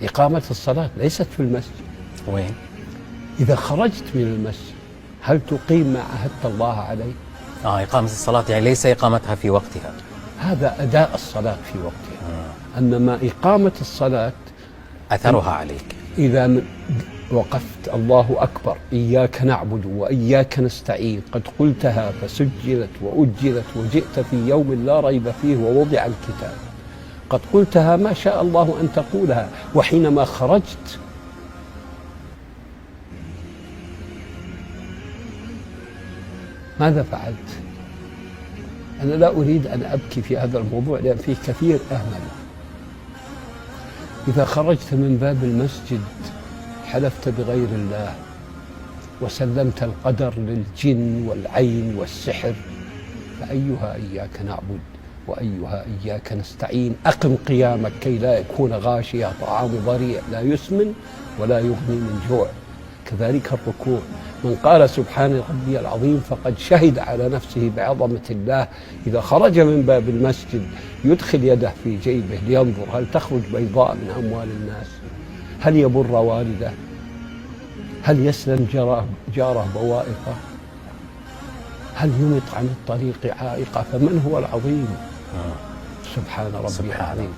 إقامة الصلاة ليست في المسجد. وين؟ إذا خرجت من المسجد هل تقيم ما عهدت الله عليه؟ إقامة الصلاة يعني ليس إقامتها في وقتها، هذا أداء الصلاة في وقتها. أنما إقامة الصلاة أثرها عليك. إذا وقفت الله أكبر إياك نعبد وإياك نستعين قد قلتها فسجلت وأجلت وجئت في يوم لا ريب فيه ووضع الكتاب، قد قلتها ما شاء الله أن تقولها، وحينما خرجت ماذا فعلت؟ أنا لا أريد أن أبكي في هذا الموضوع لأن فيه كثير أهمل. إذا خرجت من باب المسجد حلفت بغير الله وسلمت القدر للجن والعين والسحر، فأيها إياك نعبد وأيها إياك نستعين. أقم قيامك كي لا يكون غاشية طعام ضريع لا يسمن ولا يغني من جوع. كذلك الركوع، من قال سبحان ربي العظيم فقد شهد على نفسه بعظمة الله. إذا خرج من باب المسجد يدخل يده في جيبه لينظر هل تخرج بيضاء من أموال الناس، هل يبر والده، هل يسلم جاره بوائقه، هل يمط عن الطريق عائقه. فمن هو العظيم؟ سبحان ربي العظيم.